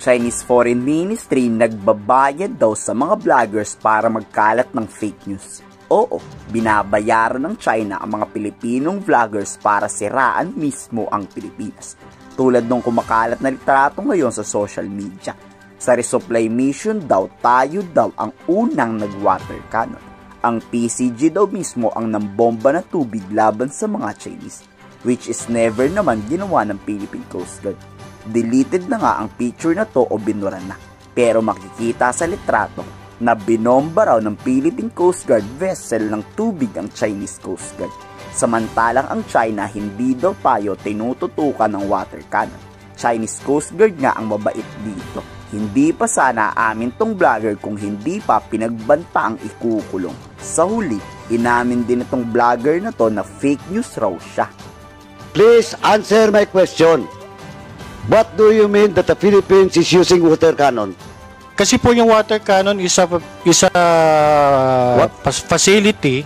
Chinese Foreign Ministry nagbabayad daw sa mga vloggers para magkalat ng fake news. Oo, binabayaran ng China ang mga Pilipinong vloggers para siraan mismo ang Pilipinas. Tulad nung kumakalat na litrato ngayon sa social media. Sa resupply mission daw, tayo daw ang unang nag-water cannon. Ang PCG daw mismo ang nambomba na tubig laban sa mga Chinese, which is never naman ginawa ng Philippine Coast Guard. Deleted na nga ang picture na to o binura na. Pero makikita sa litrato na binomba raw ng Philippine Coast Guard vessel ng tubig ang Chinese Coast Guard. Samantalang ang China hindi daw tayo tinututukan ng water cannon. Chinese Coast Guard nga ang mabait dito. Hindi pa sana amin tong vlogger kung hindi pa pinagbanta ang ikukulong. Sa huli, inamin din itong vlogger na to na fake news raw siya. Please answer my question. What do you mean that the Philippines is using water cannon? Kasi po yung water cannon is a facility.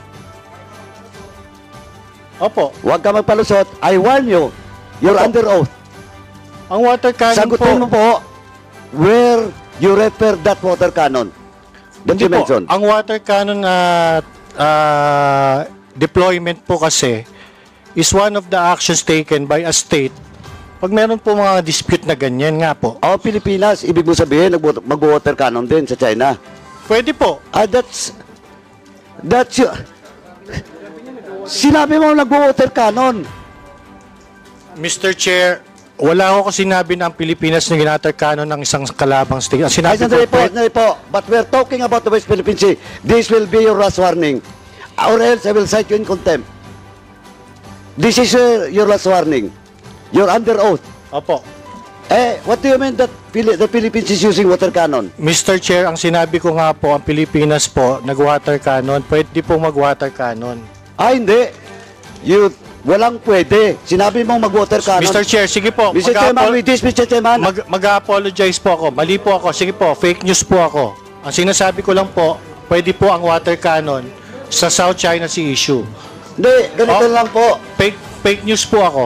Opo. Huwag ka magpalusot. I warn you. You're Opo. under oath. Ang water cannon Sagutin mo po where you refer that water cannon that you mentioned. Ang water cannon deployment po kasi is one of the actions taken by a state pag meron po mga dispute na ganyan nga po. Pilipinas, ibig mo sabihin, mag-water cannon din sa China. Pwede po. That's sinabi mo nag-water cannon. Mr. Chair, wala ako sinabi na ang Pilipinas na ginater cannon ng isang kalabang state. Ang sinabi po, but we're talking about the West Philippine Sea. This will be your last warning. Or else I will cite you in contempt. This is your last warning. You're under oath. Opo. What do you mean that the Philippines is using water cannon? Mr. Chair, ang sinabi ko nga po, ang Pilipinas po, nag-water cannon, pwede pong mag-water cannon. Hindi. Walang pwede. Sinabi mong mag-water cannon. Mr. Chair, sige po. Mr. Chairman, with this, Mr. Chairman. Mag-apologize po ako. Mali po ako. Sige po, fake news po ako. Ang sinasabi ko lang po, pwede po ang water cannon sa South China Sea issue. Hindi, ganito lang po. Fake news po ako.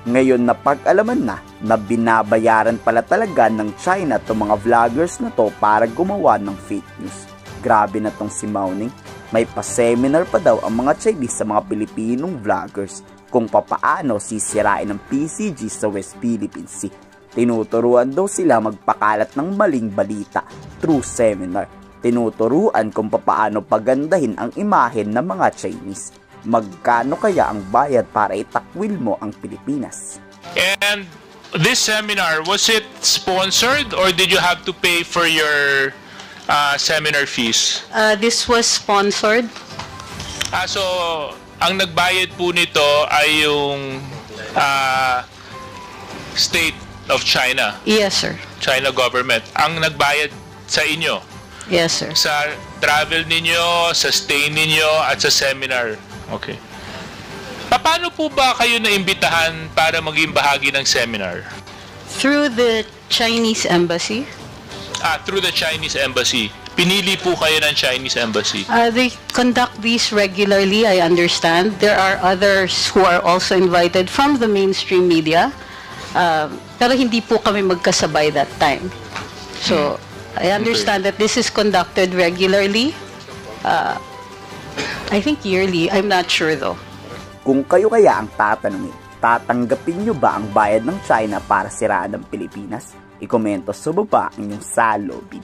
Ngayon na pag-alaman na binabayaran pala talaga ng China itong mga vloggers na to para gumawa ng fake news. Grabe na tong si Mauning. May pa-seminar pa daw ang mga Chinese sa mga Pilipinong vloggers kung papaano sisirain ng PCG sa West Philippine Sea. Tinuturuan daw sila magpakalat ng maling balita through seminar. Tinuturuan kung papaano pagandahin ang imahen ng mga Chinese. Magkano kaya ang bayad para itakwil mo ang Pilipinas? And this seminar, was it sponsored or did you have to pay for your seminar fees? This was sponsored. So, ang nagbayad po nito ay yung state of China. Yes, sir. China government. Ang nagbayad sa inyo. Yes, sir. Sa travel ninyo, sa stay ninyo, at sa seminar. Okay. Paano po ba kayo naimbitahan para maging bahagi ng seminar? Through the Chinese embassy. Through the Chinese embassy. Pinili po kayo ng Chinese embassy. They conduct these regularly, I understand. There are others who are also invited from the mainstream media. Pero hindi po kami magkasabay that time. So, I understand that this is conducted regularly. I think yearly. I'm not sure though. Kung kayo kaya ang tatanungin, tatanggapin nyo ba ang bayad ng China para siraan ng Pilipinas? I-komento sa baba ang inyong salobin.